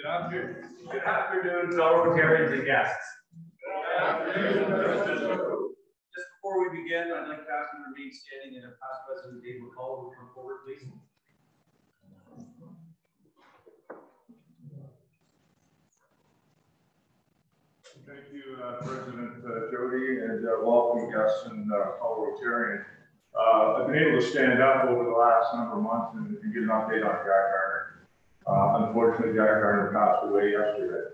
Good afternoon, fellow Rotarians and guests. Good afternoon. Just before we begin, I'd like to ask you to remain standing, and if past President Dave McCall will come forward, please. Thank you, President Jody, and welcome guests and fellow Rotarians. I've been able to stand up over the last number of months and get an update on Jack Garner. Unfortunately, Jack Garner passed away yesterday.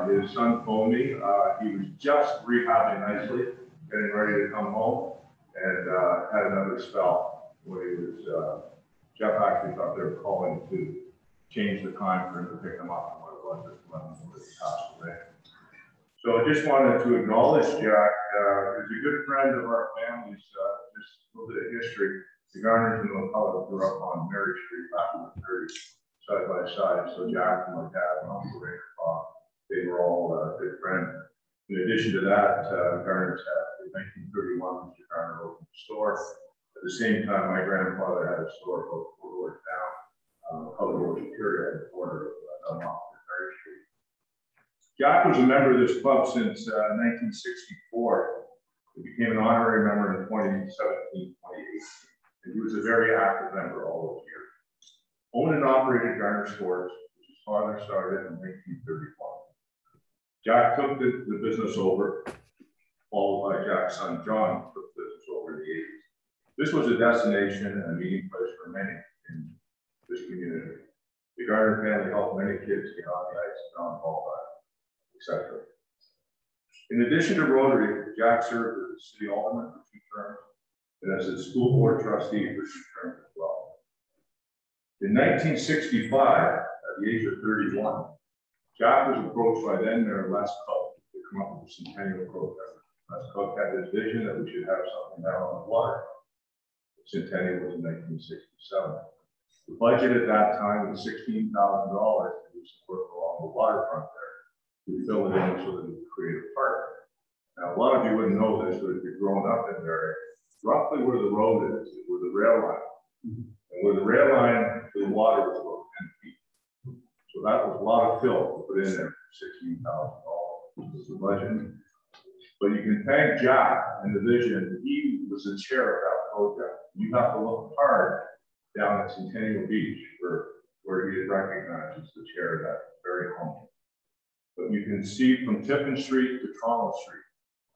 His son phoned me. He was just rehabbing nicely, getting ready to come home, and had another spell where he was, Jeff actually thought they were calling to change the time for him to pick him up, and what it was just when he passed away. So I just wanted to acknowledge Jack. He's a good friend of our family's. Just a little bit of history. The Garners and McCullough grew up on Mary Street back in the 30s, side by side. So Jack and my dad and Uncle Ray, they were all good friends. In addition to that, Garners had, in 1931, Mr. Garner opened a store. At the same time, my grandfather had a store called Fort Town, called Rotary at the corner of Mary Street. Jack was a member of this club since 1964. He became an honorary member in 2017, 2018. And he was a very active member all those years. Owned and operated Garner Stores, which his father started in 1931. Jack took the business over, followed by Jack's son John took the business over in the 80s. This was a destination and a meeting place for many in this community. The Garner family helped many kids get on the ice and on ball etc. In addition to Rotary, Jack served as a city alderman for 2 terms and as a school board trustee for 2 terms as well. In 1965, at the age of 31, Jack was approached by then Mayor Les Cook to come up with a centennial program. Les Cook had this vision that we should have something down on the water. The centennial was in 1967. The budget at that time was $16,000 to do some work along the waterfront there. We fill it in so that we create a park. Now, a lot of you wouldn't know this, but if you're growing up in there, roughly where the road is where the rail line. And where the rail line to the water was about 10 feet. So that was a lot of fill to put in there for $16,000 was the budget. But you can thank Jack and the vision. He was the chair of that project. You have to look hard down at Centennial Beach where he is recognized as the chair of that very home. But you can see from Tiffin Street to Toronto Street,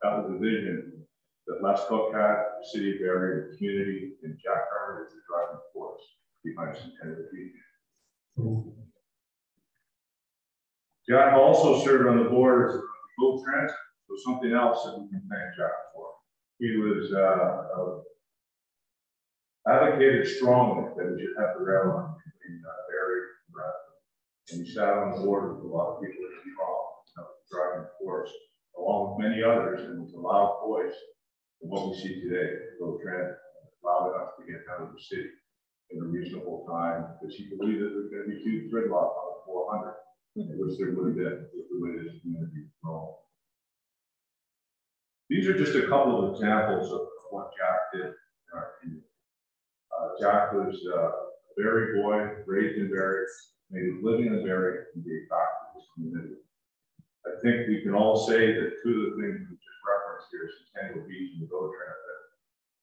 that was the vision that Les Cook had, the city of Barrie, the community, and Jack Garner is the driving force behind Centennial Beach. Jack also served on the board of Boat Transit, so something else that we can thank Jack for. He was advocated strongly that we should have the rail line between Barrie and Bradford. And he sat on the board with a lot of people involved, driving force, along with many others, and was a loud voice of what we see today. Boat Transit loud enough to get out of the city in a reasonable time, because he believed that there was going to be huge gridlock on the 400, which there would have been with the way this community is grown. These are just a couple of examples of what Jack did in our community. Jack was a Barrie boy, raised in Barrie, made his living in Barrie, and gave back to this community. I think we can all say that 2 of the things we just referenced here, Centennial Beach and the Boat Transit,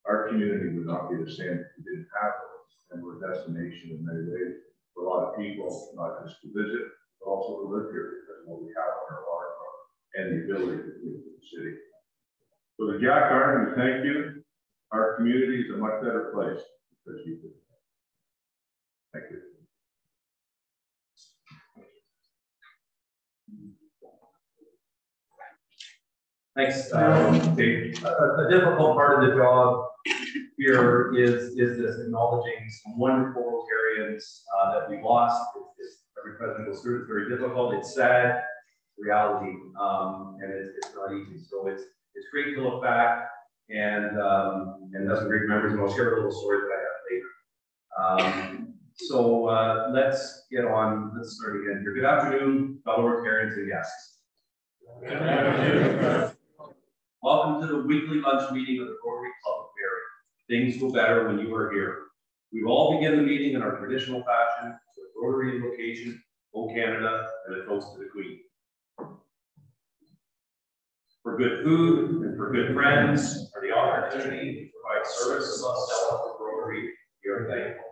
our community would not be the same if we didn't have those. And we're a destination in many ways for a lot of people, not just to visit, but also to live here because of what we have on our waterfront and the ability to move to the city. So to Jack Garner, thank you. Our community is a much better place because you did. Thank you. Thanks, Dave. A difficult part of the job here is this acknowledging some wonderful Rotarians that we've lost. Every president goes through. It's very difficult. It's sad reality, and it's not easy. So it's great to look back and have some great memories. And I'll share a little story that I have later. So let's get on. Let's start again here. Good afternoon, fellow Rotarians and guests. Good afternoon. Welcome to the weekly lunch meeting of the Rotary Club of Barrie. Things go better when you are here. We will all begin the meeting in our traditional fashion with Rotary invocation, O Canada, and a toast to the Queen. For good food and for good friends, for the opportunity to provide services on Stella for Rotary, we are thankful.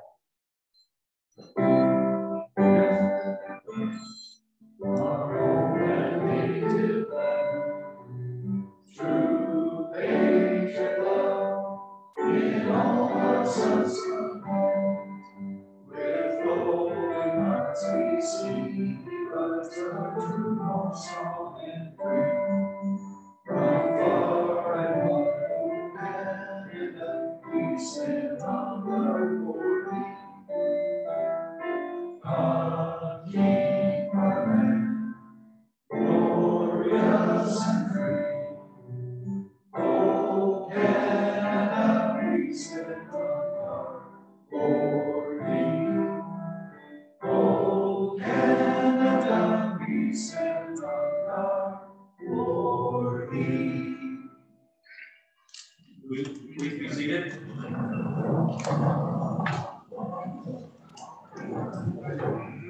Please be seated.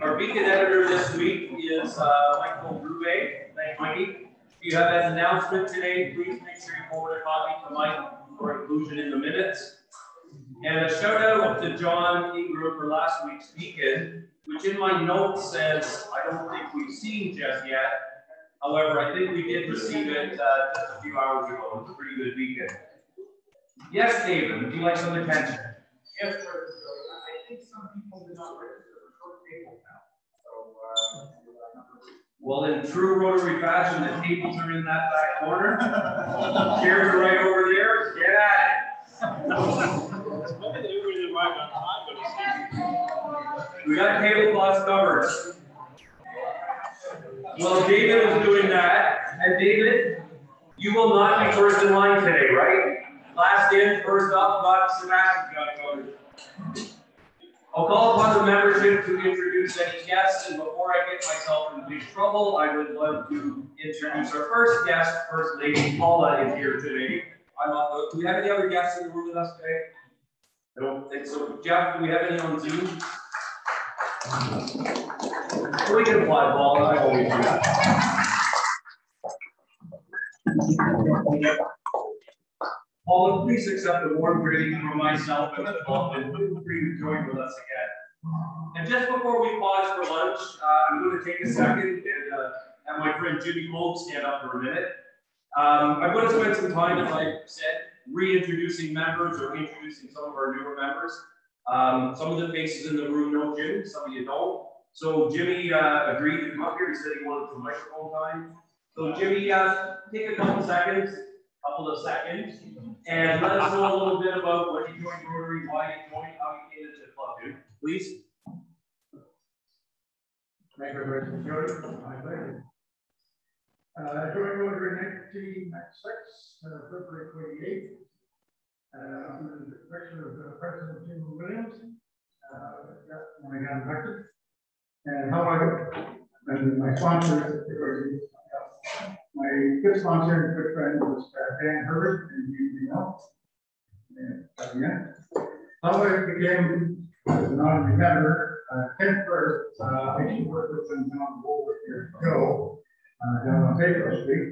Our beacon editor this week is Michael Rube. Thanks, Mikey. If you have an announcement today, please make sure you forward a copy to Mike for inclusion in the minutes. And a shout out to John Ingram for last week's beacon, which in my notes says, I don't think we've seen just yet. However, I think we did receive it just a few hours ago. It was a pretty good beacon. Yes, David, would you like some attention? Yes, sir. I think some people did not register for short tables now. So, well, in true Rotary fashion, the tables are in that back corner. Chairs are right over there. Get at it. We got tablecloths covered. Well, David was doing that. And David, you will not be first in line today, right? Last in, first up, but Sebastian's got it covered. I'll call upon the membership to introduce any guests, and before I get myself in big trouble, I would love to introduce our first guest. First Lady Paula is here today. Do we have any other guests in the room with us today? I don't think so. Jeff, do we have any on Zoom? We can apply Paula. I always do that. Paula, please accept the warm greeting from myself and the club, and feel free to join with us again. And just before we pause for lunch, I'm going to take a second and have my friend Jimmy Cole stand up for a minute. I'm going to spend some time, as I said, reintroducing members or introducing some of our newer members. Some of the faces in the room know Jimmy, some of you don't. So Jimmy agreed to come up here. He said he wanted some microphone time. So Jimmy, take a couple of seconds, and let us know a little bit about what you joined Rotary, why you joined, how you came into the club, dude. Please. thank you very much, Jody. My pleasure. I joined Rotary in 1996, February 28th. Under the direction of President Jim Williams. When I got elected. And how and my sponsor, my good sponsor and good friend was Dan Herbert, and you know. And how I became an honorary member, Ken first, I used to work with him down over years ago, down on Baker Street.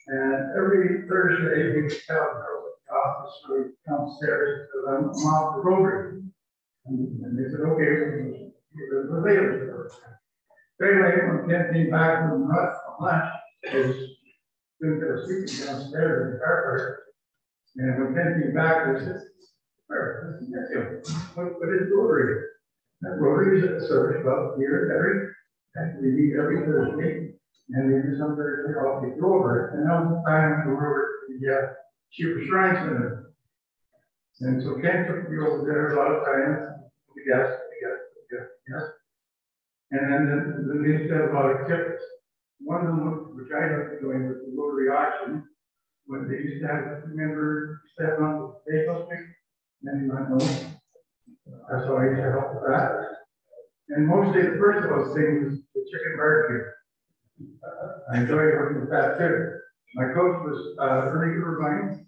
And every Thursday, we tell girls at the office to come upstairs because I'm off the Rotary. And they said, okay, we're later. Very late when Ken came back from lunch, he was doing a sleeping downstairs in the car. And when Ken came back, they said, what is Rotary? And Rotary is a service club here and we meet every Thursday. And we do some Thursday off the over. And that was the time we were at the Cheaper Shrine Center. And so Ken took me over there a lot of times. Yes. And then they used to have a lot of tips. One of them, which I have been doing, was the Rotary auction, when they used to have members step on the table, and you might know. That's how I used to help with that. And mostly the first of those things was the chicken barbecue. I enjoyed working with that too. My coach was Ernie Irvine.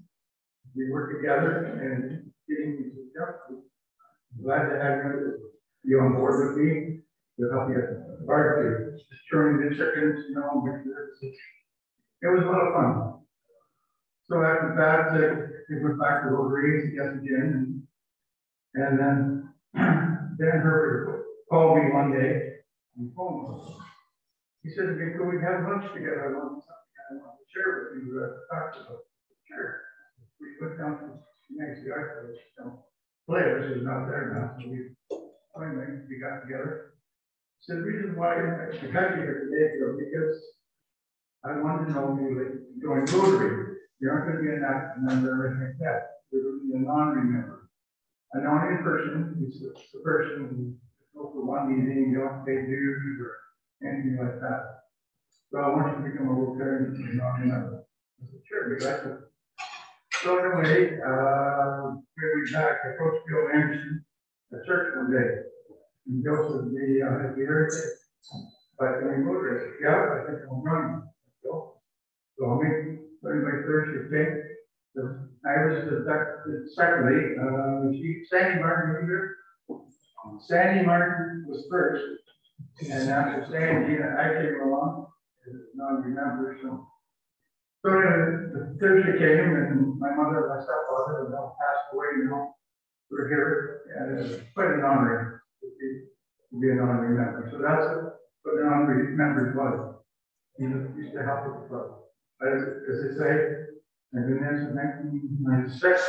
We worked together and getting glad to have you be on board with me to help you barbecue. that, they went back to Rotary yes again, and then Dan Herbert called me one day on the phone. He said, "Could we have lunch together? I want to share with you, talk about." Sure. We went down to the next yard, players is not there now, so we got together. So the reason why I got you here today is because I wanted to know you like doing Rotary. You aren't going to be an active member or anything like that. You're going to be a non-member. A non-in-person is the person who goes to one meeting, you don't pay dues or anything like that. So I want you to become a Rotarian and non-member. I said, sure, we'd like to. So anyway, we back, I approached Bill Anderson at church one day. And Bill said, have you heard it? But when we moved it, yeah, I think I'm running. So I'll make everybody Thursday. I was secondly, Sandy Martin here. Sandy Martin was first, and after Sandy, I came along as a non-member. So the Thursday came, and my mother and my stepfather have now passed away. We're here, and it's quite an honor to be an honorary member. So that's what an honorary member was. He used to help with the club. As they say, I've been there since 1996.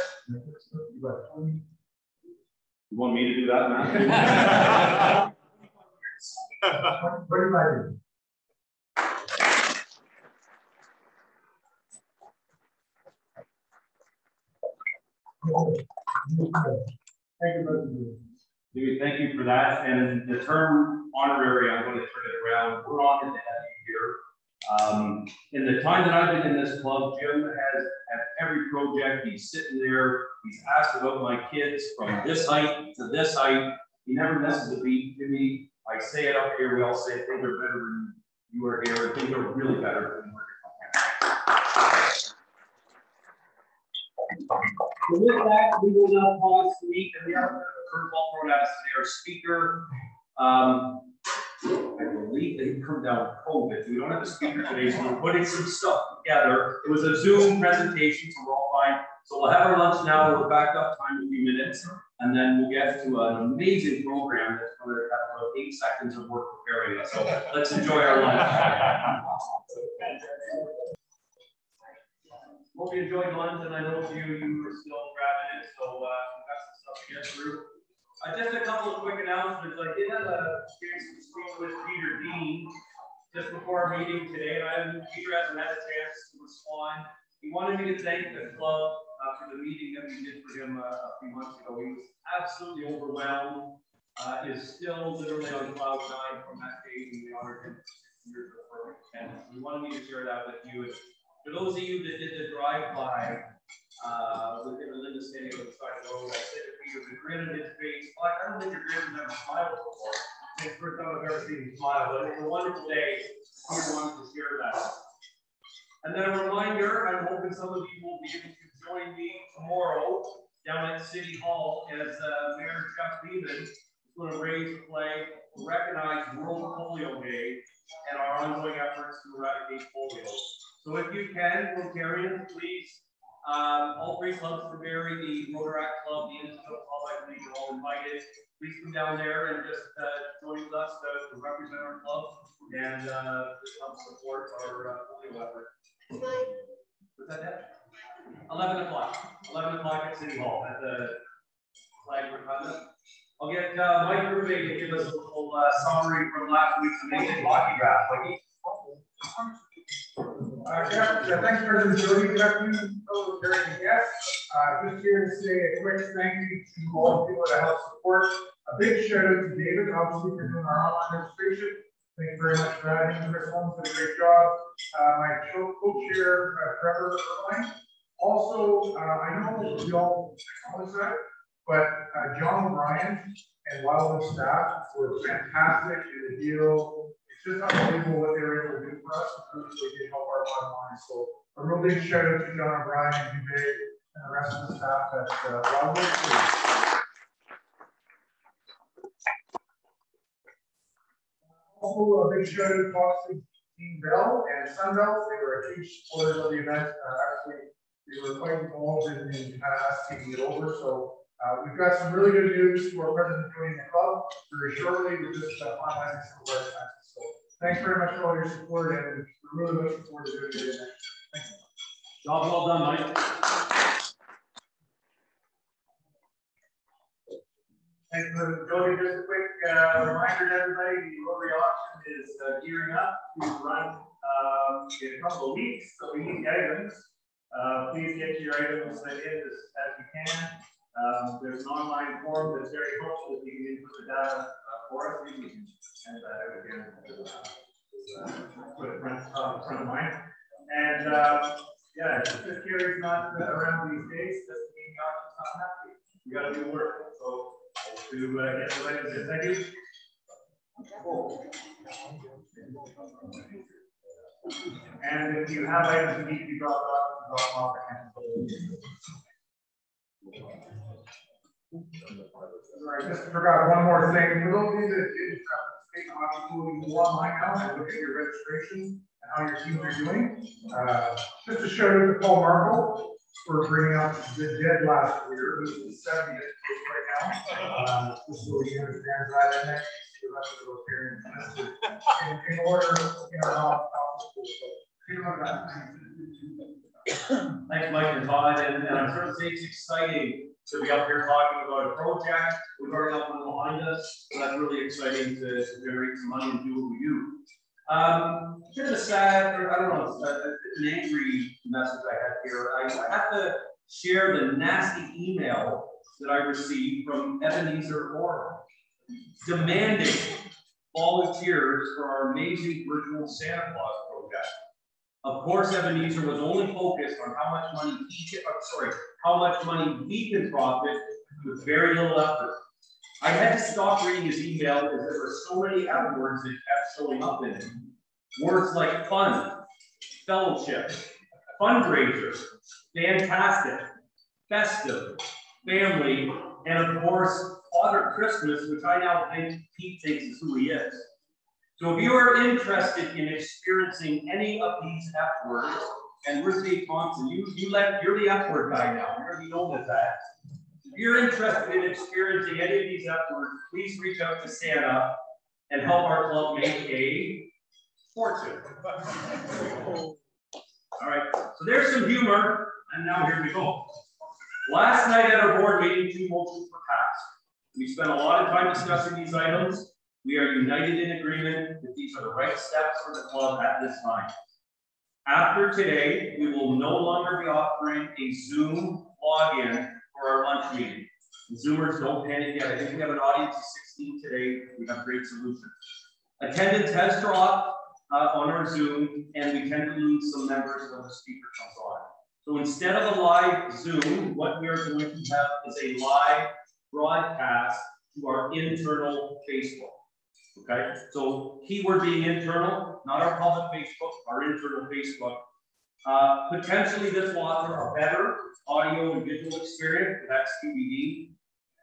About 20. You want me to do that, man? What do I do? Thank you, David, thank you for that. And the term honorary, I'm going to turn it around. We're honored to have you here. In the time that I've been in this club, Jim has at every project, he's sitting there, he's asked about my kids from this height to this height. He never misses a beat. Jimmy, I say it up here, we all say things are better when you are here, things are really better when we're here. So with that, we will now pause to meet, and we have a curveball thrown at us today. Our speaker, I believe that he come down COVID. We don't have a speaker today, so we're putting some stuff together. It was a Zoom presentation, so we're all fine. So we'll have our lunch now. We're back up time in a few minutes, and then we'll get to an amazing program that's going to have about 8 seconds of work preparing us. So let's enjoy our lunch. Hope you enjoyed lunch, and I know you were still grabbing it, so we've got some stuff to get through. Just a couple of quick announcements. I did have a experience to speak with Peter Dean just before our meeting today, and Peter hasn't had a chance to respond. He wanted me to thank the club for the meeting that we did for him a few months ago. He was absolutely overwhelmed. Is still literally on cloud 9 from that day, and we honored him for 6 years of perfect attendance. We wanted me to share that with you. And for those of you that did the drive-by with him and Linda standing on the side of the road, I said to Peter, the grin on his face, well, I don't think your grin has never smiled before. It's the first time I've ever seen him smile, but it's a wonderful day. Peter wanted to share that. And then a reminder, I'm hoping some of you will be able to join me tomorrow down at City Hall as Mayor Jeff Lehman is going to raise the flag to recognize World Polio Day and our ongoing efforts to eradicate polio. So if you can, Rotarians, please, all 3 clubs for Barrie, the Rotaract Club, the Institute Club, I believe you're all invited. Please come down there and just join with us to represent our club and help support our polio effort. What's that? 11 o'clock. 11 o'clock at City Hall at the flag recumbent. I'll get Mike Rubin to give us a little summary from last week's amazing hockey draft. Thanks, President Jody. Good afternoon, fellow Rotarian guests. Just here to say a quick thank you to all the people that help support. A big shout out to David, obviously, for doing our online registration. Thank you very much for that. And Chris Holmes did a great job. My co-chair, Trevor Irvine. Also, I know we all acknowledge that, but John O'Brien and Wildwood staff were fantastic in the deal. It's just unbelievable what they were able to do for us. They did help our bottom line. So a real big shout out to John O'Brien and Dubé and the rest of the staff at Wildwood. Also, a big shout out to Fox Team Bell and Sunbelt. They were a huge supporters of the event. Actually, they were quite involved in kind of us taking it over. So we've got some really good news for President joining the club very shortly. We're just finalizing some of our expenses. So thanks very much for all your support, and we're really looking forward to doing it again. Thank you. Job well done, Mike. Thanks, President Jody. Just a quick reminder to everybody, the Rotary auction is gearing up to run in a couple of weeks, so we need items. Please get your items sent in as you can. There's an online form that's very helpful if you can input the data for us. We can send that out again. Put it front of mind. And yeah, if the carry's not around these days, doesn't mean the auction's not happening. We got to do work. So to get the items in, thank you. And if you have items that need to be dropped off Sorry, just forgot one more thing. For those of you that didn't state hockey pool, you can go online now and look at your registration and how your teams are doing. Just to show you to Paul Marco for bringing up the dead last year, who's the 70th place right now. Just so you understand right in there. The rest of those parents in order in our office. Thanks, Mike and Todd, and I'm sure it's exciting to be up here talking about a project. We've already got one behind us, so that's really exciting to generate some money and do what we do. Kind of a sad, or I don't know, an angry message I had here. I have to share the nasty email that I received from Ebenezer Orr demanding volunteers for our amazing virtual Santa Claus project. Of course, Ebenezer was only focused on how much money how much money we can profit with very little effort. I had to stop reading his email because there were so many F words that kept showing up in it. Words like fun, fellowship, fundraiser, fantastic, festive, family, and of course, Father Christmas, which I now think Pete thinks is who he is. So if you are interested in experiencing any of these F words, and we're Steve Thompson, you're the F word guy now, you're going to be known as that. If you're interested in experiencing any of these F words, please reach out to Santa and help our club make a fortune. All right, so there's some humor, and now here we go. Last night at our board meeting, 2 motions were passed. We spent a lot of time discussing these items. We are united in agreement that these are the right steps for the club at this time. After today, we will no longer be offering a Zoom login for our lunch meeting. The Zoomers, don't panic yet. I think we have an audience of 16 today. We have a great solution. Attendance has dropped on our Zoom, and we tend to lose some members when the speaker comes on. So instead of a live Zoom, what we are going to have is a live broadcast to our internal Facebook. Okay, so keyword being internal, not our public Facebook, our internal Facebook. Potentially this will offer a better audio and visual experience, that's TBD.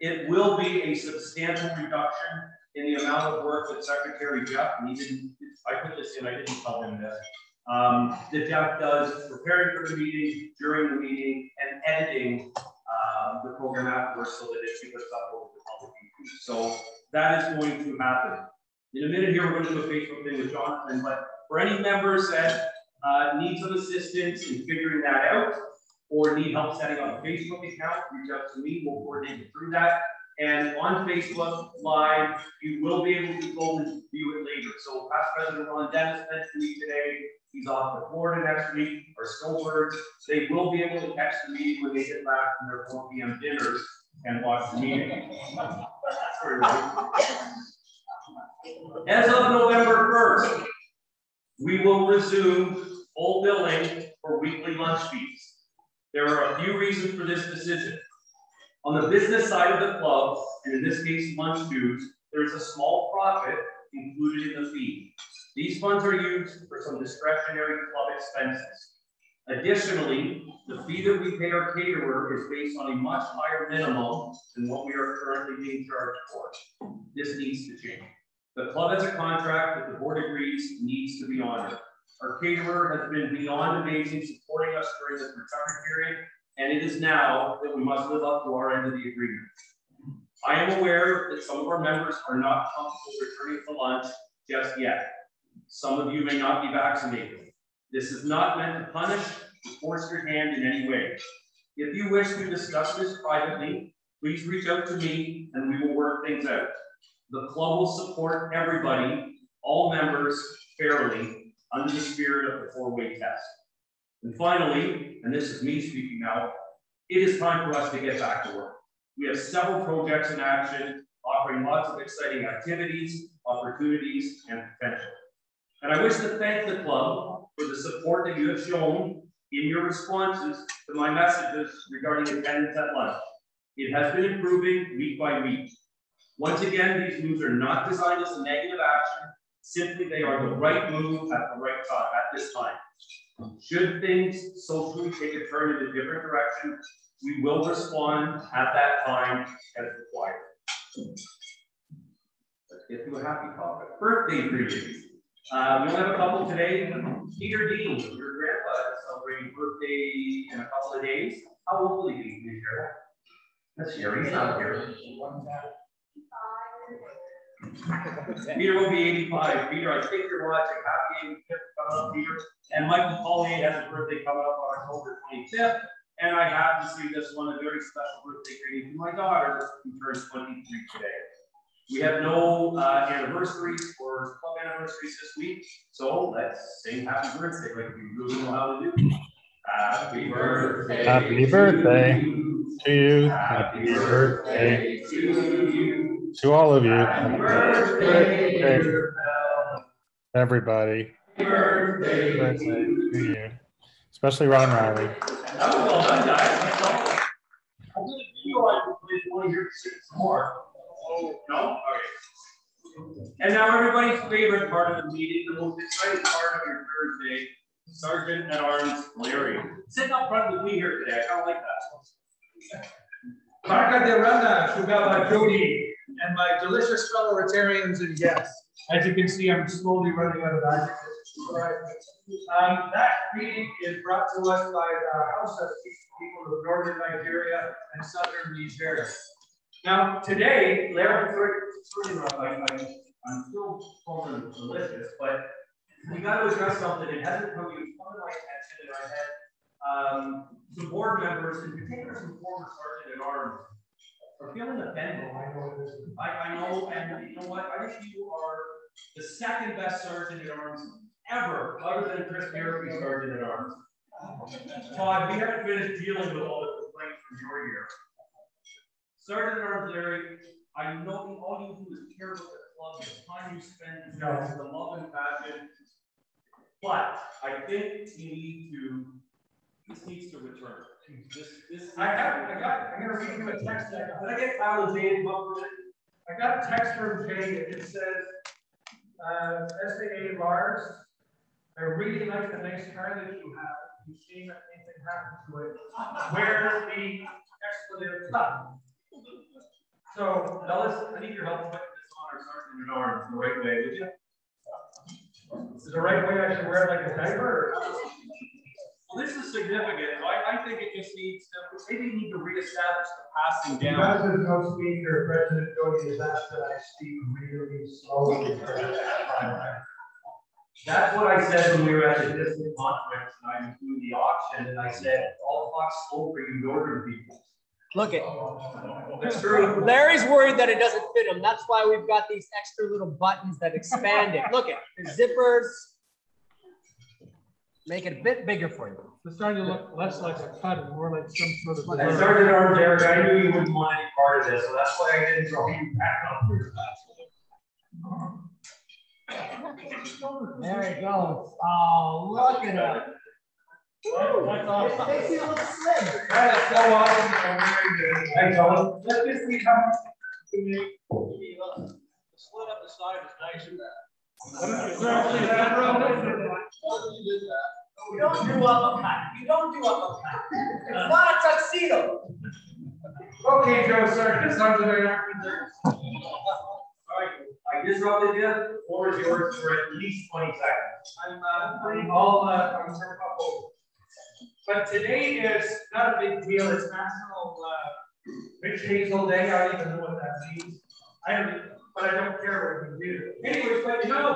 It will be a substantial reduction in the amount of work that Secretary Jeff, and I put this in, I didn't tell him this, that Jeff does preparing for the meeting, during the meeting, and editing the program afterwards so that it gets up over the public view. So that is going to happen. In a minute here, we're going to do a Facebook thing with Jonathan, but for any members that need some assistance in figuring that out or need help setting up a Facebook account, reach out to me, we'll coordinate you through that. And on Facebook Live, you will be able to go and view it later. So past President Ron Dennis mentioned to me today, he's off to Florida next week, our snowbirds. They will be able to catch the meeting when they get back from their 4 p.m. dinners and watch the meeting. As of November 1st, we will resume full billing for weekly lunch fees. There are a few reasons for this decision. On the business side of the club, and in this case lunch dues, there is a small profit included in the fee. These funds are used for some discretionary club expenses. Additionally, the fee that we pay our caterer is based on a much higher minimum than what we are currently being charged for. This needs to change. The club has a contract that the board agrees needs to be honored. Our caterer has been beyond amazing, supporting us during this recovery period, and it is now that we must live up to our end of the agreement. I am aware that some of our members are not comfortable returning to lunch just yet. Some of you may not be vaccinated. This is not meant to punish or force your hand in any way. If you wish to discuss this privately, please reach out to me and we will work things out. The club will support everybody, all members, fairly, under the spirit of the four-way test. And finally, and this is me speaking now, it is time for us to get back to work. We have several projects in action, offering lots of exciting activities, opportunities, and potential. And I wish to thank the club for the support that you have shown in your responses to my messages regarding attendance at lunch. It has been improving week by week. Once again, these moves are not designed as a negative action. Simply, they are the right move at the right time, at this time. Should things socially take a turn in a different direction, we will respond at that time as required. Let's get to a happy topic. Birthday greetings. We only have a couple today. Peter Dean, your grandpa is celebrating birthday in a couple of days. How old will he be, can you share that? That's Sherry, he's not here. Peter will be 85. Peter, I think you're watching. Happy 85th coming up, Peter. And Michael Collier has a birthday coming up on October 25th. And I have to see this one, a very special birthday greeting to my daughter, who turns 23 today. We have no anniversaries or club anniversaries this week, so let's sing happy birthday like we really know how to do. Happy birthday. Happy birthday to you. Happy birthday to you. To all of you. Happy birthday, dear everybody. Happy birthday to you. Especially Ron Riley. That was well done, guys. I did a video I want to hear some more. Oh, no? Okay. And now everybody's favorite part of the meeting, the most exciting part of your Thursday, Sergeant at Arms Larry. Sitting up front with me here today. I kind of like that. Marca de Rana, Shugaba Jody, and my delicious fellow Rotarians and guests. As you can see, I'm slowly running out of adjectives. That meeting is brought to us by the House of People of Northern Nigeria and Southern Nigeria. Now, today, Larry, I'm still calling delicious, but we got to address something. It hasn't come to my attention in our head. Some board members, in particular some former Sergeant at Arms, are feeling offended. I know, and you know what? I think you are the second best Sergeant at Arms ever, other than Chris Murphy, Sergeant at Arms. Todd, we haven't finished dealing with all the complaints from your year. Sergeant at Arms Larry, I know all you do is care about the club, the time you spend, the love and passion. But I think this needs to return. I'm gonna read you a text. Did I get Kyle and Jay involved with it? I got a text from Jay and it says, SAA Lars, I really like the nice car that you have. If you've seen that anything happen to it, where's the expletive stuff? So, Fellas, I need your help putting this on our Sergeant at Arms the right way, would you? is the right way I should wear it like a diaper? Or? Well, this is significant. I think it just needs to, maybe you need to reestablish the passing down. Because there's no speaker, President Jody has asked that I speak really slowly. That's what I said when we were at the district conference and I was doing the auction, and I said, all clocks slow for you northern people. Look it. That's true. Larry's worried that it doesn't fit him. That's why we've got these extra little buttons that expand it. Look it. The zippers make it a bit bigger for you. It's starting to look less like a cut and more like some sort of. I started our Derek. I knew you wouldn't want any part of this, so that's why I didn't throw you back up here. There it goes. Oh, look at it. It makes you look slim. That's so awesome. Hey, John. Let this be coming to me. Split up the side is nice. You don't do uppercut. You don't do uppercut. It's not a tuxedo. Okay, Joe, sir. This one's a very All right. I disrupted you? The floor is yours for at least 20 seconds. I'm all I'm sorry about both. But today is not a big deal. It's National Rich Hazel Day. I don't even know what that means. But I don't care what you do. Anyways, but you know,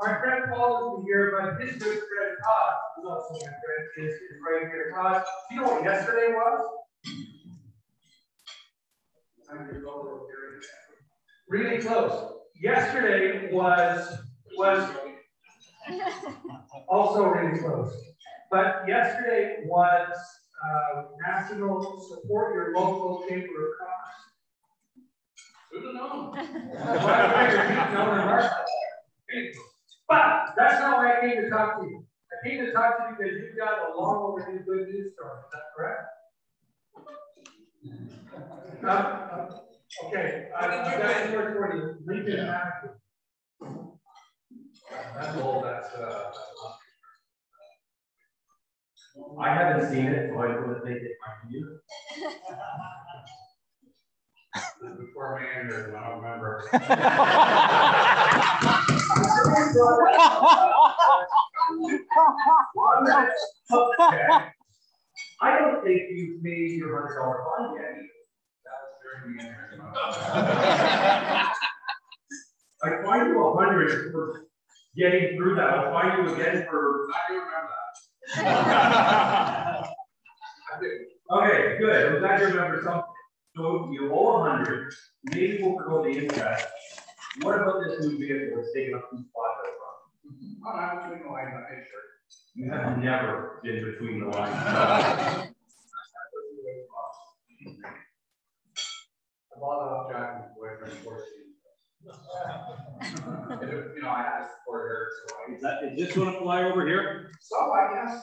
my friend Paul is here, but his good friend Todd, who's also my friend, is right here. Todd, do you know what yesterday was? Really close. Yesterday was also really close. But yesterday was National Support Your Local Chamber of Commerce. Who'd have known? But that's not why I came to talk to you. I came to talk to you because you've got a long overdue good news story. Is that correct? Okay. I've got some word for you. Lincoln Avenue. That's old. That's I haven't seen it, so I wouldn't think it might be you. Before me, Andrew, I don't remember. I don't think you've paid your $100 fine yet. That was during the I find you 100 for getting through that. I'll find you again for. I do remember that. Okay, good. I'm glad you remember something. So you owe 100. Maybe we'll forgo the interest. What about this new vehicle that's taking up 2 spots at the front? I'm between the lines. I'm sure. You have never been between the lines. I bought it off Jackson's boyfriend for you know, I had to support her. So is this going to fly over here? So I guess.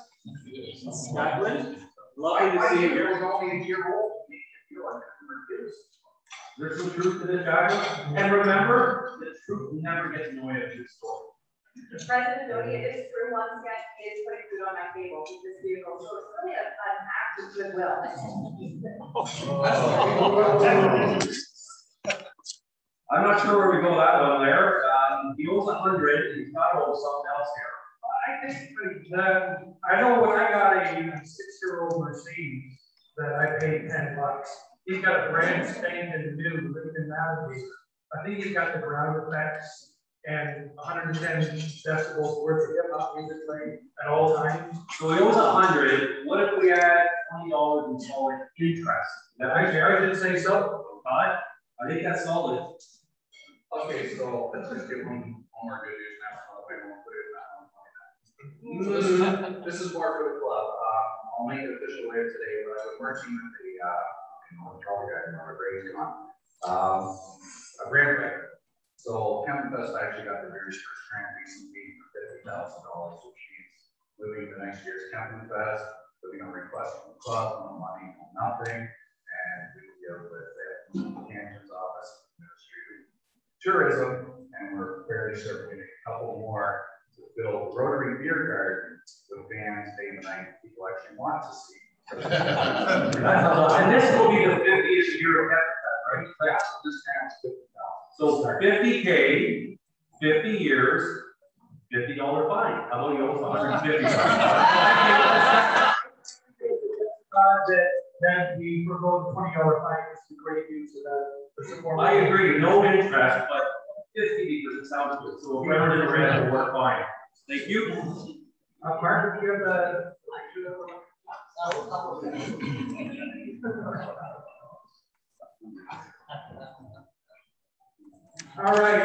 Jacqueline, lovely to see you here. Was only a year old. There's some truth to this, Jacqueline. And remember, the truth never gets in the way of your story. President Doty, it is true once again, he is putting food on my table with this vehicle. So it's really an act of goodwill. I'm not sure where we go that one there. He owes 100. He's got to owe something else here. I think I know when I got a 6-year-old Mercedes that I paid $10. He's got a brand spanking new Lincoln Avenue. I think he's got the ground effects and 110 decibels worth of hip-hop music playing at all times. So he owes 100. What if we add $20 and call it interest? I didn't say so. I think that's solid. Okay, so let's just get one more good news now. I won't put it in that one. This is more for the club. I'll make it official later today, but I've been working with the trouble guy, Grady's gone. A grant writer. So Camping Fest actually got the very first grant recently for $50,000, which means moving to next year's Camping Fest, moving a request from the club, no money, no nothing, and we will deal with the Canton's office, Ministry of Tourism, and we're fairly certain a couple more to build Rotary beer garden with bands day and night people actually want to see. And this will be the 50th year of Habitat, right? Yeah, so this counts 50,000. So 50K, 50 years, $50 fine. How about you owe 150? That we forego the $20 fine is the great news of the support. I agree, no interest, but 50 because it sounds good. So if we're ever going to work fine. Thank you. Mark, do you have the all right.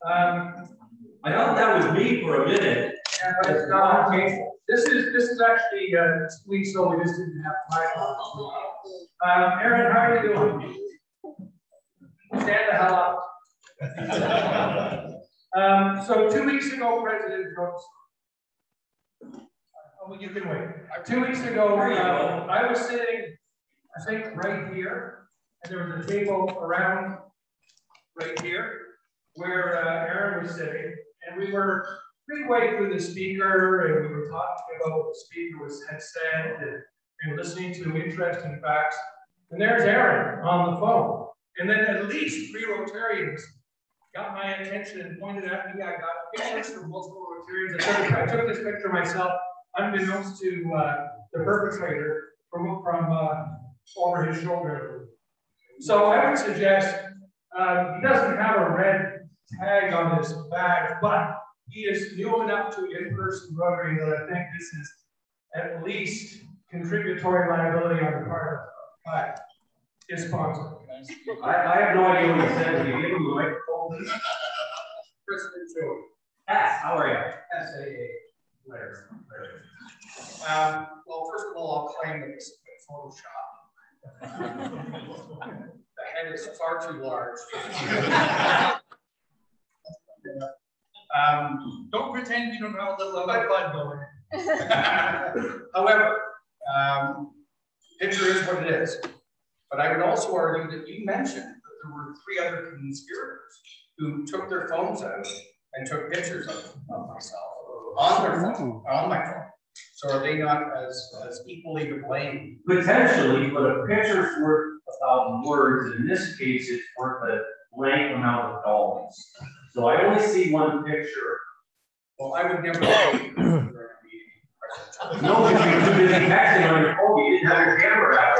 I thought that was me for a minute. Yeah, but it's not on tape. This is actually week, so we just didn't have time on. Aaron, how are you doing? Stand the hell up. So 2 weeks ago, President Trump. Oh, you can wait. 2 weeks ago, I was sitting, I think, right here, and there was a table around right here where Aaron was sitting, and we were midway through the speaker, and we were talking about what the speaker had said, and listening to interesting facts. And there's Aaron on the phone, and then at least 3 Rotarians got my attention and pointed at me. I got pictures from multiple Rotarians. I took this picture myself, unbeknownst to the perpetrator from over his shoulder. So I would suggest he doesn't have a red tag on his badge, but he is new enough to in-person Rotary that I think this is at least contributory liability on the part of his sponsor. I have no idea what you said. Can you give him the microphone, please? President Joe. Yes, how are you? SAA. Well, first of all, I'll claim that this has been Photoshop. The head is far too large. Don't pretend you don't know a little about blood going. However, picture is what it is. But I would also argue that you mentioned that there were 3 other conspirators who took their phones out and took pictures of myself on their phone, on my phone. So are they not as equally to blame? Potentially, but a picture's worth 1,000 words. In this case, it's worth a blank amount of dollars. So I only see one picture. Well, I would never say No, because you're too busy texting on your phone. You didn't have your camera out.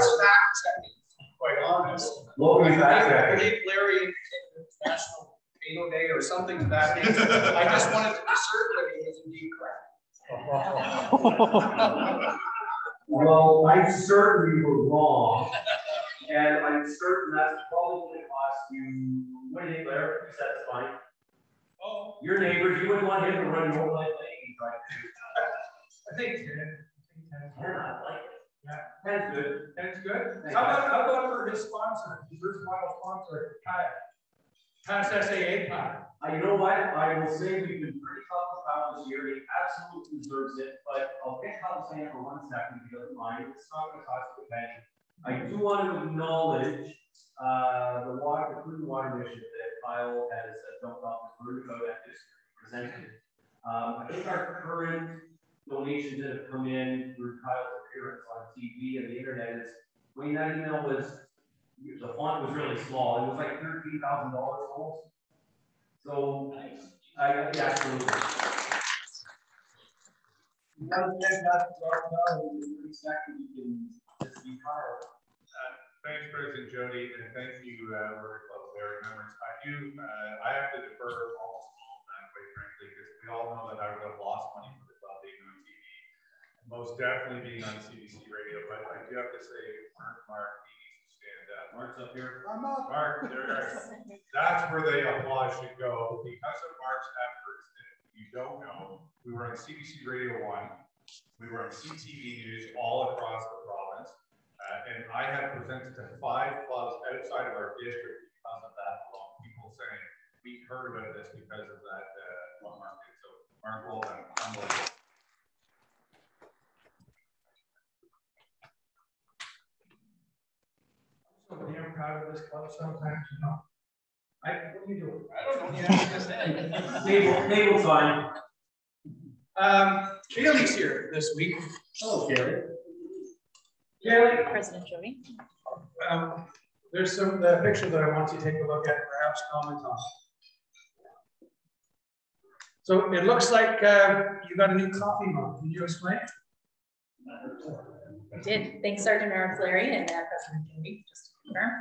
Quite honest. What were you I fact-checking? believe Larry indicated National Potato Day or something to that nature. I just wanted to be certain that he was indeed correct. Well, I'm certain you were wrong. And I'm certain that's probably going to cost you, what do you think, Larry? You said it's fine. Oh. Your neighbors, you wouldn't want him to run your life thing. I think 10. I like it. Yeah. 10's good. 10's good. How about for his sponsor, his first model sponsor, Pass SAA Pat? You know what? I will say we've been pretty tough about this year. He absolutely deserves it. But I'll get Kyle's hand for 1 second if you don't mind. It's not going to cost you a penny. I do want to acknowledge the clean water mission that Kyle has dumped off his root about at this presented. I think our current donations that have come in through Kyle's appearance on TV and the internet is, when that email was, the font was really small. It was like $13,000 almost. So, yeah, absolutely. You guys fantastic job now. In 30 seconds, you can just be Kyle. Thanks, President Jody, and thank you, Rotary Club Larry members. I have to defer almost all of that, quite frankly, because we all know that I would have lost money for the club being on TV, most definitely being on CBC radio. But I do have to say, Mark, he needs to stand up. Mark's up here. I'm up. Mark, that's where the applause should go. Because of Mark's efforts, if you don't know, we were on CBC Radio 1, we were on CTV News all across the province. And I have presented to 5 clubs outside of our district because of that alone. People saying, we heard about this because of that, what Mark did. So, Mark, well done. Unbelievable. I'm so damn proud of this club sometimes, you know. What are you doing? I don't know. Yeah, Table's fine. Kaylee's here this week. Oh, Kaylee. Kaylee. President Jody. There's the picture that I want you to take a look at, perhaps comment on. So it looks like you got a new coffee mug. Can you explain? I did. Thanks, Sergeant Aaron Larry and President Jody, just to confirm.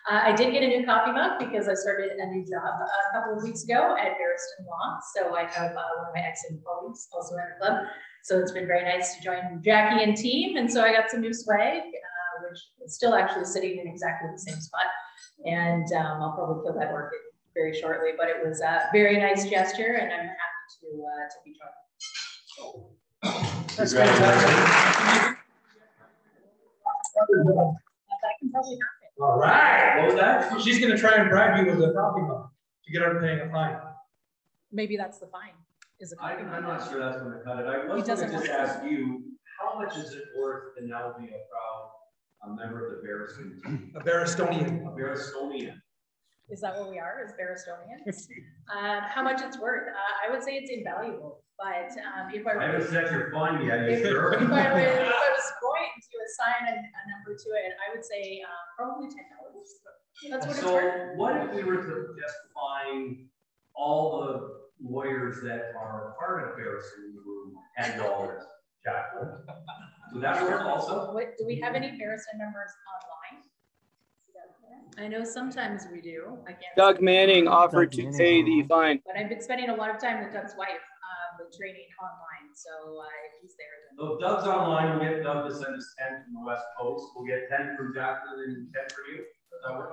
I did get a new coffee mug because I started a new job a couple of weeks ago at Barriston Law. So I have one of my ex-colleagues also at the club. So it's been very nice to join Jackie and team. And so I got some new swag, which is still actually sitting in exactly the same spot. And I'll probably put that work very shortly, but it was a very nice gesture and I'm happy to be joining. That's fantastic. That can probably happen. All right. What was that? She's going to try and bribe you with a coffee mug to get her to paying a fine. Maybe that's the fine. Is a coffee I'm mug. not sure that's going to cut it. I was going to just ask you, how much is it worth to now be a proud member of the Barriston team? A Barristonian. A Barristonian. Is that what we are as Barristonians? How much it's worth? I would say it's invaluable. But if I haven't set your fine yet, you if sure? I was going to assign a number to it, I would say probably $10. That's what it's worth. So what if we were to just find all the lawyers that are part of Harrison in the room, $10, Jacqueline. So that work also? What, do we have any Harrison members online? I know sometimes we do. I can't. Doug Manning offered to pay the fine. But I've been spending a lot of time with Doug's wife, with training online, so he's there. So if Doug's online, we'll get Doug to send us 10 from the West Coast. We'll get 10 from Jacqueline and 10 for you. Does that work?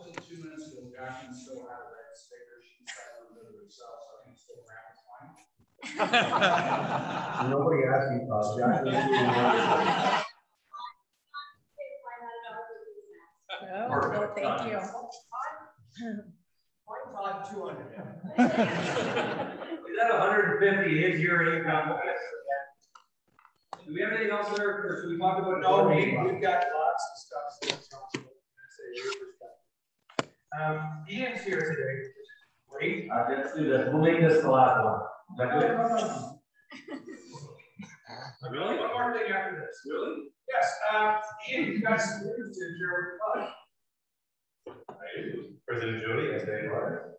Just 2 minutes ago, Jacqueline still had a red sticker. She decided to live it herself, so I can stick around, it's fine. Nobody asked me, Jacqueline. Oh, Perfect. well, thank you. Mine thought 200. Is that 150 is your income? Do we have anything else there, or should we talk about? No, we've got lots of stuff. Ian's here today. Great. Let's do this. We'll make this the last one. Is that good? Really? One more thing after this. Really? Yes. Ian, you got some news to share with us. President Jody, as they are.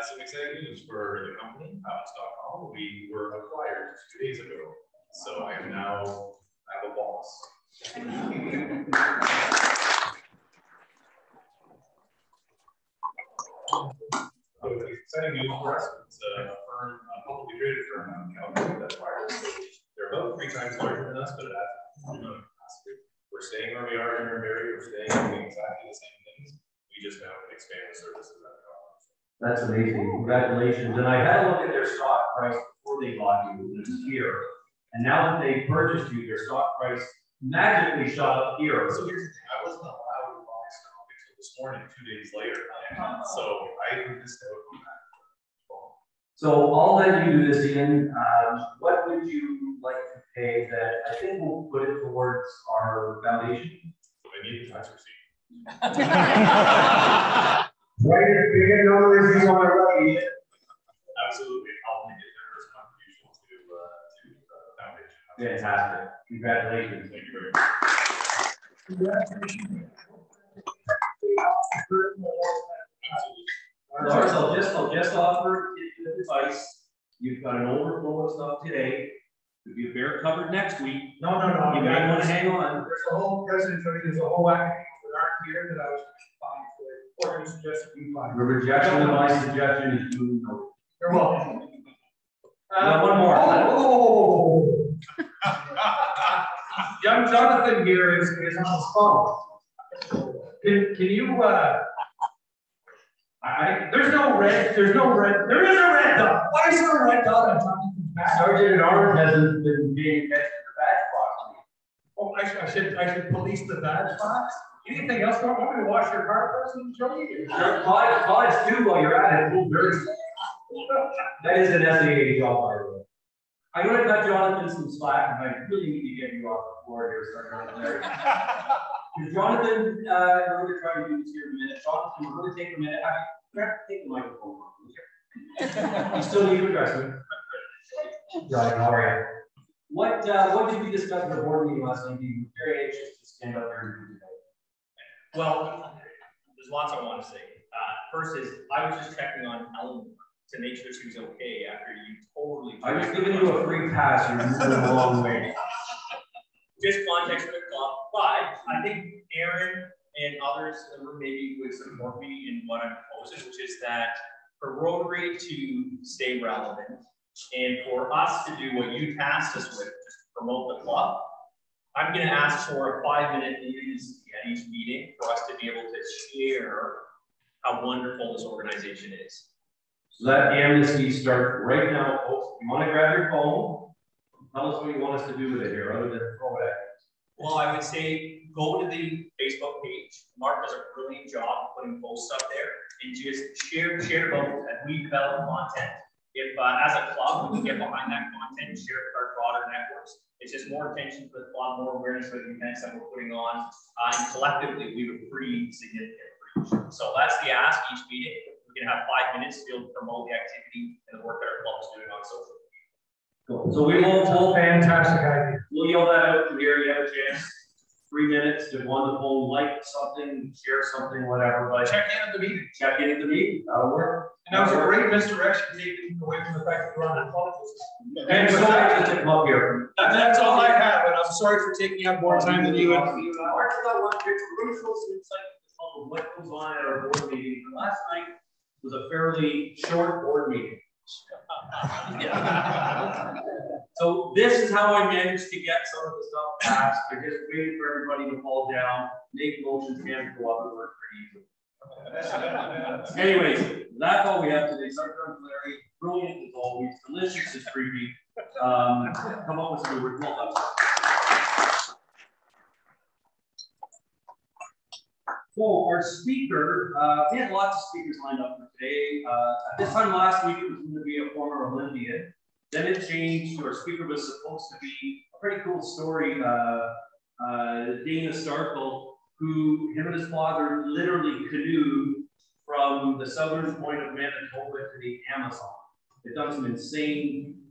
Some exciting news for the company, House.com. We were acquired 2 days ago. So I have a boss. So exciting news for us. It's a firm, a publicly traded firm out in Calgary that acquired us. They're about 3 times larger than us, but it has capacity. We're staying where we are in our area. We're staying doing exactly the same things. We just now can expand the services that we offer. That's amazing. Congratulations. And I had a look at their stock price before they bought you, and it's here. And now that they purchased you, their stock price magically shot up here. So here's the thing, I wasn't allowed to buy stock until this morning, 2 days later. So I missed out on that. So I'll let you do this, Ian. What would you like to pay that? I think we'll put it towards our foundation. I need the tax receipt. Right, big numbers you want to write. Absolutely. I'll make a generous contribution to the foundation. Fantastic. Congratulations. Thank you very much. Congratulations. I'll just offer the advice. You've got an overflow of stuff today. Could be a bear covered next week. No. You might want to hang on. There's a whole president, there's a whole academy that aren't here that I was fine for. Or you suggest we find. The rejection of my suggestion is duly noted. You're welcome. One more. Young Jonathan here is on the phone. Can you there is no red dot. Why is there a red dot on Jonathan's back? Sergeant Arnold hasn't been being tested for badge box. Oh, I should police the badge box. Anything else? Want me to wash your car first and show you? College too while you're at it. That is an SAA job, by the way. I'm going to cut Jonathan some slack, and I really need to get you off the floor here, Sergeant Larry. Jonathan, we're going to try to do this here in a minute. Jonathan, we're going to take a minute. Take the microphone off. You still need to address me. John, how are you? What did we discuss in the board meeting last night? I'm very anxious to stand up here and do today. Well, there's lots I want to say. First is, I was just checking on Ellen to make sure she was okay after you totally. I was giving you a free pass. You're moving a long way. Just context for the club, but I think Aaron and others in the room maybe would support me in what I'm proposing, which is that for Rotary to stay relevant and for us to do what you tasked us with, just promote the club, I'm going to ask for a 5-minute news at each meeting for us to be able to share how wonderful this organization is. So that amnesty starts right now, folks. You want to grab your phone, tell us what you want us to do with it here, other than throw it at us. Well, I would say go to the Facebook page. Mark does a brilliant job putting posts up there and just share both as we develop content. If as a club we can get behind that content and share it with our broader networks, it's just more attention to the club, more awareness of the events that we're putting on, and collectively we have a pretty significant reach. So that's the ask each meeting. We can have 5 minutes to be able to promote the activity and the work that our club is doing on social media. Cool. So we will fantastic idea. We'll yell that out from here. You have a chance. 3 minutes to go on the phone, like something, share something, whatever, but. Check in at the meeting. Check in at the meeting, that'll work. And that was a great misdirection, taken away from the fact that we're on that politics. And so I just come up here. That's all I have, and I'm sorry for taking up more time than you and. Mark, I want to really show some insight of what goes on at our board meeting. Last night was a fairly short board meeting. So this is how I managed to get some of the stuff passed. I just waited for everybody to fall down, make motions, and go up and work pretty easy. Anyways, that's all we have today. Sergeant Larry, brilliant as always, delicious as creepy. Come up with some good words. Well done. So our speaker, we had lots of speakers lined up for today. At this time last week, it was going to be a former Olympian. Then it changed. Our speaker was supposed to be a pretty cool story. Dana Starkle, who him and his father literally canoed from the southern point of Manitoba to the Amazon. They've done some insane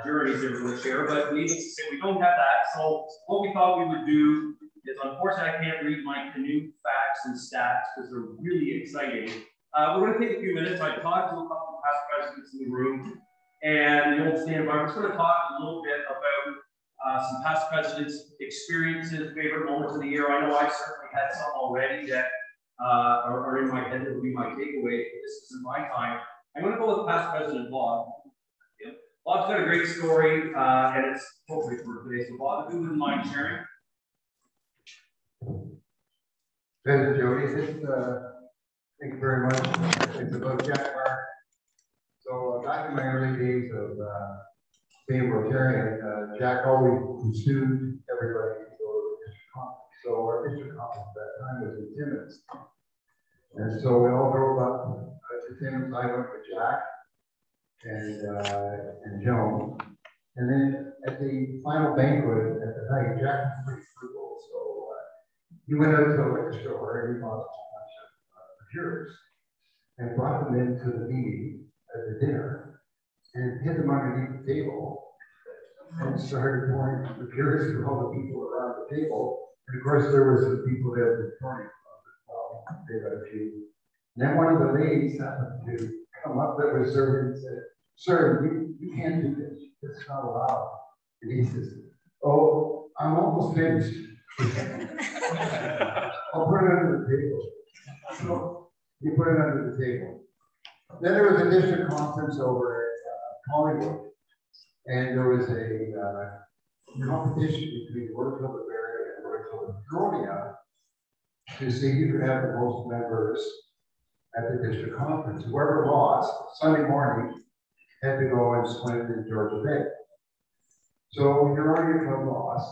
journeys they were going to share, but needless to say, we don't have that. So what we thought we would do is, unfortunately, I can't read my canoe facts and stats because they're really exciting. We're going to take a few minutes. I talked to a couple of past presidents in the room, and the old standby. We're just going to talk a little bit about some past presidents' experiences, favorite moments of the year. I know I certainly had some already that are in my head that would be my takeaway. This isn't my time. I'm going to go with past President Bob. Yeah. Bob's got a great story, and it's appropriate for today. So Bob, if you wouldn't mind sharing. President Jody, thank you very much. It's about Jack Mark. So back in my early days of being Rotarian, Jack always pursued everybody to go to the district conference. So our district conference at that time was in Timmins. And so we all drove up to Timmins. I went with Jack and Joan. And then at the final banquet at the night, Jack was pretty frugal. So he went out to the liquor store and he bought a bunch of liqueurs and brought them into the meeting at the dinner and hid them underneath the table and started pouring liqueurs for all the people around the table. And of course, there were some people that were pouring as well. They got a few. And then one of the ladies happened to come up that was serving and said, "Sir, you can't do this. It's not allowed." And he says, "Oh, I'm almost finished." I'll put it under the table. So you put it under the table. Then there was a district conference over at Collingwood, and there was a competition between Royal Bavaria and Royal Victoria to see who could have the most members at the district conference. Whoever lost Sunday morning had to go and swim in Georgia Bay. So Huronia Club lost,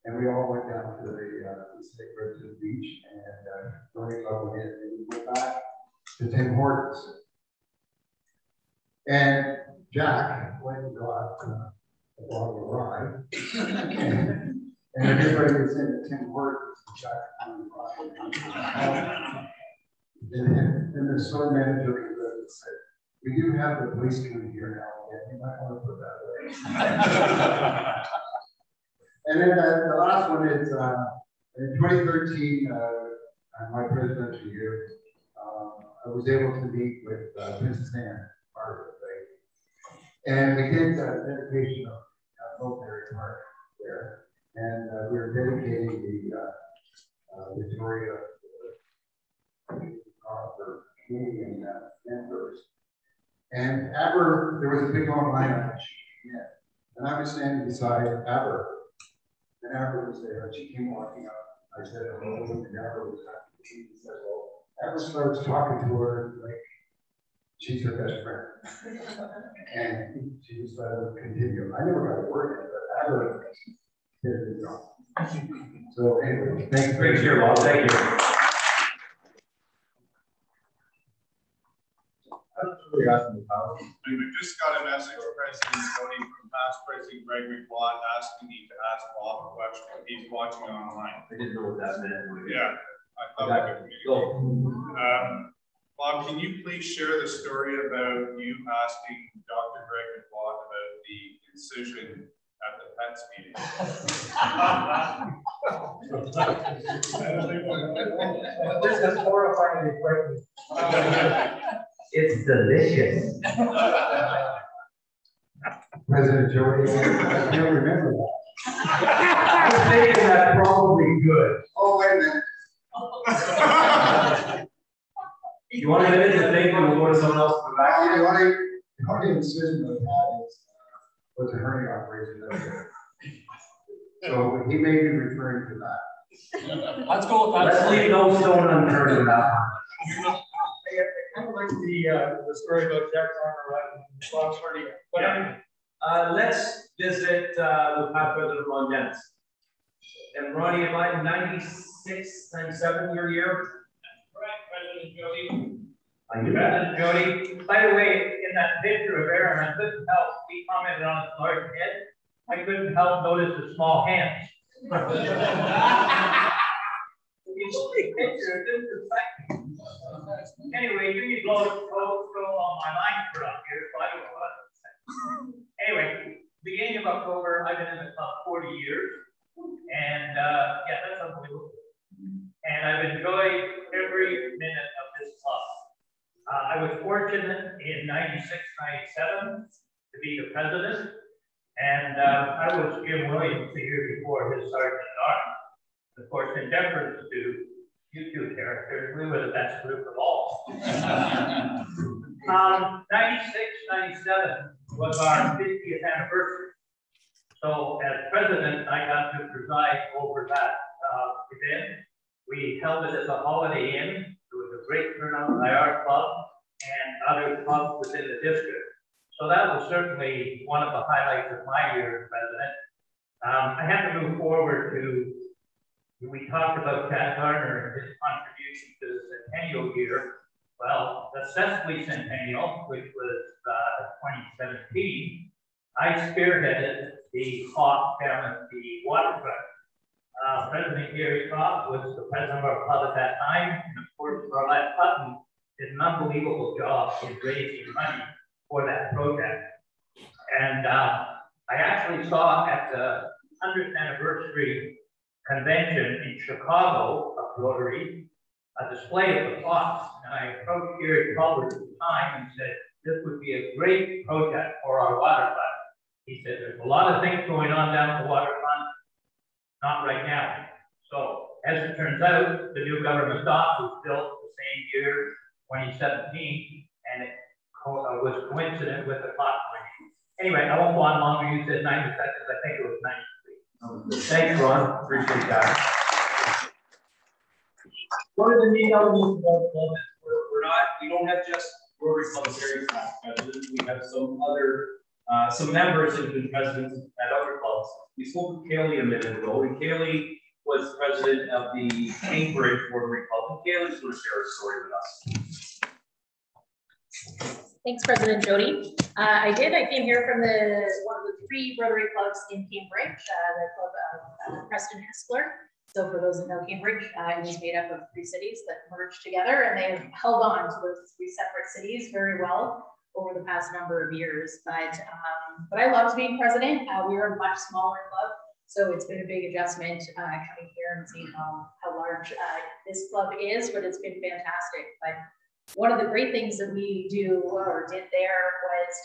and we all went down to the State Resident Beach, and Huronia Club went in, and we went back to Tim Hortons. And Jack went and got a bottle of rye, and everybody was in Tim Hortons. Jack on the rye. And the store manager said, "We do have the police coming here now, and you might want to put that away." And then the last one is in 2013, my presidential year, I was able to meet with Princess Anne, Margaret, and we did a dedication of Military Park there, and we were dedicating the Victoria for Canadian members. And Aber, there was a big long lineup, and I was standing beside Aber. And Aber was there, and she came walking up. I said hello, and Aber was happy. She said, "Well," Aber starts talking to her like she's her best friend. And she just let her continue. I never got a word in, but Aber did a good job. So anyway, thank you. Great to hear, Bob. Thank you. We just got a message from President Tony from past President Gregory Plott asking me to ask Bob a question. He's watching online. I didn't know what that meant. Yeah, I thought we could communicate. Bob, can you please share the story about you asking Dr. Gregory Plott about the incision at the PETS meeting? This is horrifyingly quickly. It's delicious. President Jody, I can't remember that. I was thinking that's probably good. Oh, wait a minute. You want a minute to think and we'll go to someone else in the back? The only decision I've had is was a hernia operation. So he may be referring to that. Let's go with that. Let's leave no stone unturned in that one. I kind of like the story about Jack Farmer and Bob's hernia. But Let's visit with Pat President Ron Dennis. And Ronnie, am I 96, 97 your year? Correct, President Jody. President Jody. By the way, in that picture of Aaron, I couldn't help, we commented on his large head. I couldn't help notice the small hands. If you look at the picture, it didn't affect me. Anyway, you need to blow on my mind for up here, so I don't know what. Anyway, beginning of October, I've been in the club 40 years. And yeah, that's unbelievable. And I've enjoyed every minute of this club. I was fortunate in 96, 97 to be the president. And I was Jim Williams the year before his sergeant at arms. Of course, in deference to you two characters, we were the best group of all. 96, 97 was our 50th anniversary. So as president, I got to preside over that event. We held it as a Holiday Inn. It was a great turnout by our club and other clubs within the district. So that was certainly one of the highlights of my year as president. I have to move forward to, we talked about Chad Garner and his contribution to the centennial year. Well, the Cecily Centennial, which was 2017, I spearheaded the hawk down at the waterfront. President Gary Cobb was the president of our club at that time. And of course, Arlette Putton did an unbelievable job in raising money for that project. And I actually saw at the 100th anniversary convention in Chicago of Rotary a display of the plots. And I approached Gary Culver at the time and said, this would be a great project for our waterfront. He said, there's a lot of things going on down at the waterfront, not right now. So as it turns out, the new government dock was built the same year, 2017, and it was coincident with the clock pointing. Anyway, I won't go on longer. You said 90 seconds. I think it was 93. Thanks, Ron. Appreciate that. One of the neat elements about the club is we don't have just Rotary Club Series past presidents. We have some other some members who have been presidents at other clubs. We spoke with Kaylee a minute ago, and Kaylee was president of the Cambridge Rotary Club. And Kaylee's going to share a story with us. Thanks, President Jody. I came here from one of the 3 Rotary clubs in Cambridge, the club of Preston Hessler. So for those that know Cambridge, it was made up of 3 cities that merged together, and they've held on to those 3 separate cities very well over the past number of years. But I loved being president. We were a much smaller club, so it's been a big adjustment coming here and seeing how large this club is, but it's been fantastic. But one of the great things that we did there was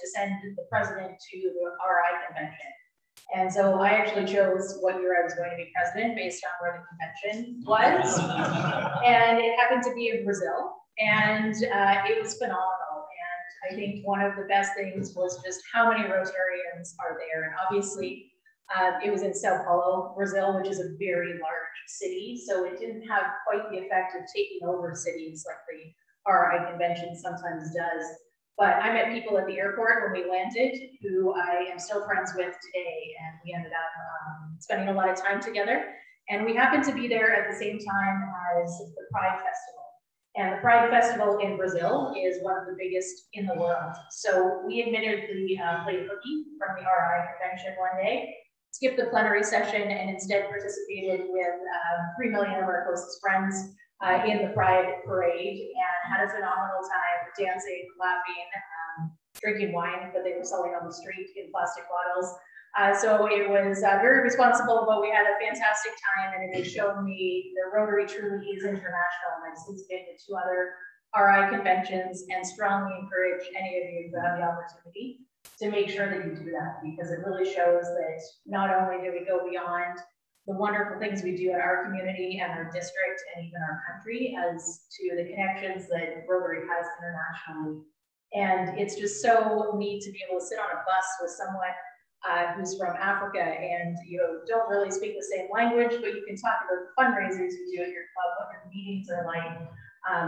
to send the president to the RI convention. And so I actually chose what year I was going to be president based on where the convention was. And it happened to be in Brazil, and it was phenomenal. And I think one of the best things was just how many Rotarians are there. And obviously it was in Sao Paulo, Brazil, which is a very large city. So it didn't have quite the effect of taking over cities like the RI convention sometimes does. But I met people at the airport when we landed who I am still friends with today. And we ended up spending a lot of time together. And we happened to be there at the same time as the Pride Festival. And the Pride Festival in Brazil is one of the biggest in the world. So we admittedly played hooky from the RI convention one day, skipped the plenary session, and instead participated with 3 million of our closest friends in the Pride Parade, and had a phenomenal time dancing, laughing, drinking wine that they were selling on the street in plastic bottles. So it was very responsible, but we had a fantastic time, and it has shown me the Rotary truly is international. And I've since been to 2 other RI conventions, and strongly encourage any of you who have the opportunity to make sure that you do that, because it really shows that not only do we go beyond the wonderful things we do in our community and our district and even our country, as to the connections that Rotary has internationally. And it's just so neat to be able to sit on a bus with someone who's from Africa, and you don't really speak the same language, but you can talk about the fundraisers you do at your club, what your meetings are like,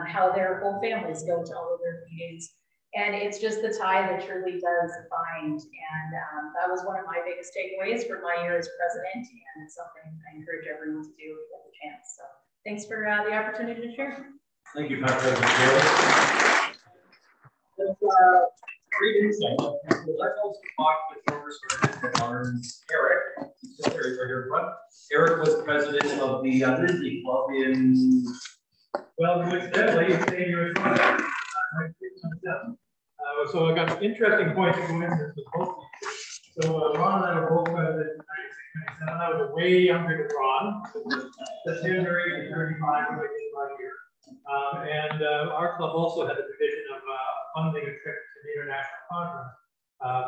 how their whole families go to all of their meetings. And it's just the tie that truly does bind. And that was one of my biggest takeaways from my year as president. And it's something I encourage everyone to do if you get the chance. So thanks for the opportunity to share. Thank you, Patrick. Great insight. Let's also talk with former Sergeant Arms Eric. Right here in front. Eric was president of the Lindsay Club in. Well, coincidentally, saying you're in front of so I got interesting points of coincidence with both of you. So Ron and I were both president in 96, 97. I was way younger than Ron. September 8 to 35 when I did my year. And our club also had a division of funding a trip to the international conference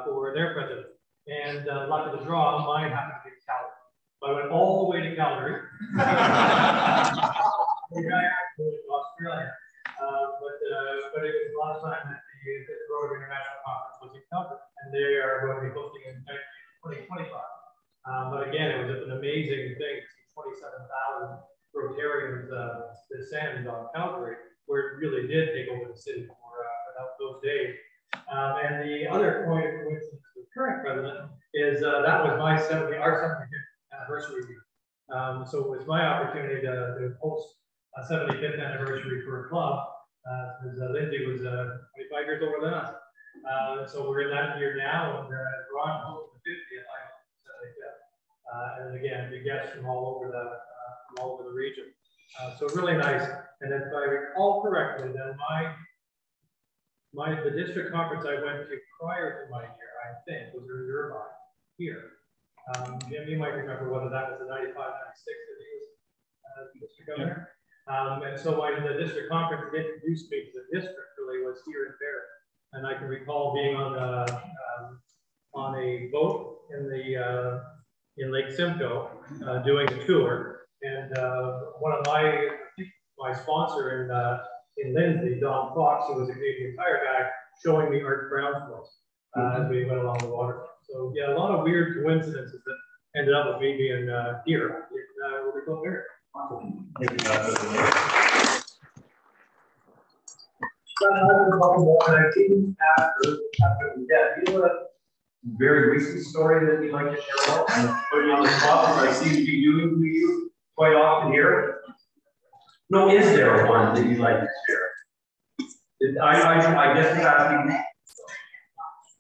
for their president. And luck of the draw, mine happened to be Calgary. So I went all the way to Calgary. Australia. But it was the last time that the Rotary International Conference was in Calgary, and they are going to be hosting in 2025. But again, it was an amazing thing to see 27,000 Rotarians descend on Calgary, where it really did take over the city for those days. And the other point of coincidence with the current president is that was our 75th anniversary week. So it was my opportunity to host a 75th anniversary for a club, because Lindsay was 25 years older than us. So we're in that year now, and Ron hosted the 50th, I hosted the 75th. And again, the guests from all over the region. So really nice. And if I recall correctly, then the district conference I went to prior to my year, I think, was in Irvine here. Jim, you might remember whether that was the 95, 96 that he was district governor. And so the district conference that introduced me to the district really was here in Barrie. And I can recall being on a boat in Lake Simcoe doing a tour. And one of my sponsor in Lindsay, Don Fox, who was a Canadian Tire guy, showing me Art Brown's place as we went along the waterfront. So yeah, a lot of weird coincidences that ended up with me being here in Rotary Club Barrie. Thank you, very recent story that you'd like to share about? Put you on the spot, as I seem to be doing to you quite often here. No, is there one that you'd like to share? I guess you're asking.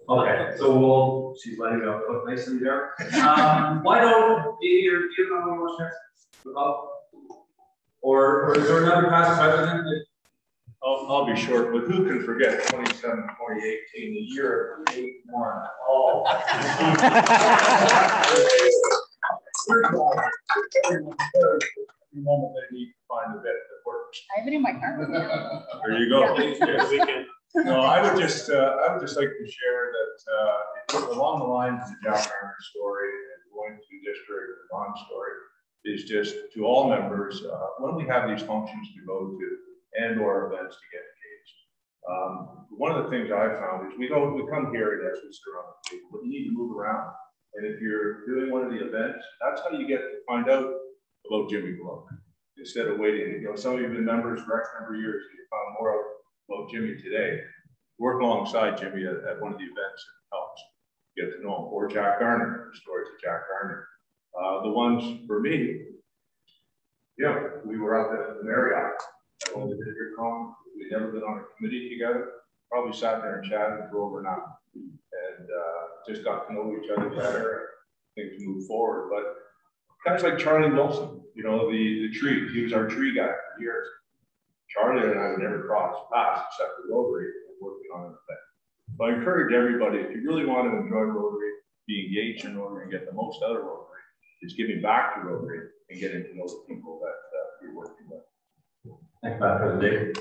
Okay, so she's letting me off the hook nicely there. Why don't you have one more chance? Or is there another past president that I'll be short, but who can forget 2018, the year of 8-1? Oh. Moment they need to find a bit that works. I have it in my car. There you go. Yeah. No, I would just like to share that along the lines of the Jack Garner story and going to district and Ron's story is just to all members when we have these functions to go to and or events to get engaged. One of the things I've found is we come here and as we sit around the table, but you need to move around. And if you're doing one of the events, that's how you get to find out about Jimmy Blow. Instead of waiting, some of you have been members for X number of years, you found more out about Jimmy today. Work alongside Jimmy at one of the events, it helps get to know him. Or Jack Garner, the stories of Jack Garner. The ones for me, we were up at the Marriott at one of the district conferences. We'd never been on a committee together. Probably sat there and chatted for over an hour and just got to know each other better and things moved forward. But guys like Charlie Wilson, the tree, he was our tree guy for years. Charlie and I would never cross paths except for Rotary and working on an event. So I encourage everybody, if you really want to enjoy Rotary, be engaged in Rotary and get the most out of Rotary is giving back to Rotary and getting to know the people that you're working with. Thanks, Madam President.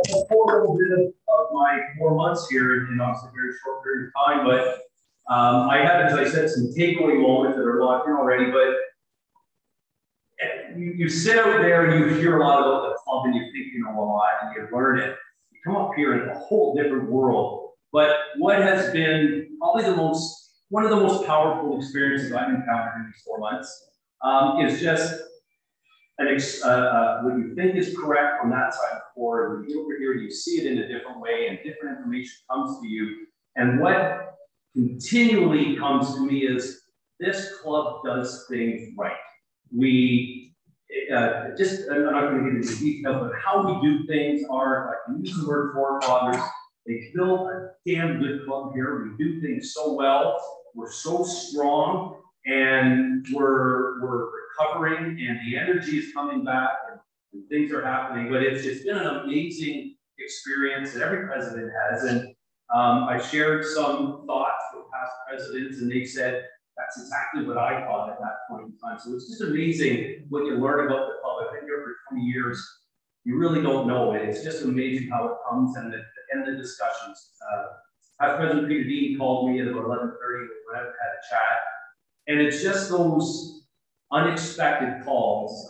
A little bit of my 4 months here in obviously a very short period of time, but I have, as I said, some takeaway moments that are locked in already, but you sit out there and you hear a lot about the club and you think you know a lot and you learn it. You come up here in a whole different world. But what has been probably one of the most powerful experiences I've encountered in these 4 months is just what you think is correct from that side of the board. When you over here, you see it in a different way and different information comes to you. And what continually comes to me is this club does things right. We I'm not going to get into detail, but how we do things are, I can use the word forefathers. They built a damn good club here. We do things so well. We're so strong, and we're recovering, and the energy is coming back, and things are happening. But it's been an amazing experience that every president has. And I shared some thoughts with past presidents, and they said, that's exactly what I thought at that point in time. So it's just amazing what you learn about the club. I've been here for 20 years. You really don't know it. It's just amazing how it comes and the discussions. Past President Peter Dean called me at about 11:30 when I had a chat. And it's just those unexpected calls.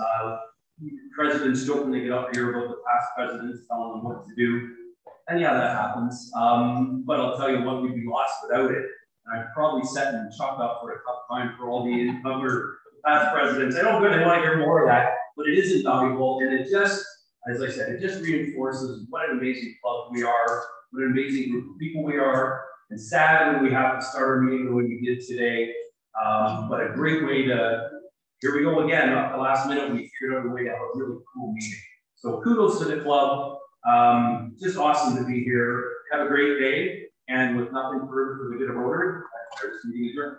Presidents jokingly get up here about the past presidents telling them what to do. And yeah, that happens. But I'll tell you what, we'd be lost without it. I'd probably set and chalk up for a tough time for all the income or past presidents. I know good, I want to hear more of that, but it is invaluable. And it just, as I said, it just reinforces what an amazing club we are, what an amazing group of people we are. And sad when we have to start our meeting the way we did today. But a great way to, here we go again, at the last minute, we figured out a way to have a really cool meeting. So kudos to the club. Just awesome to be here. Have a great day. And with nothing further for the good of Rotary, I declare this meeting adjourned.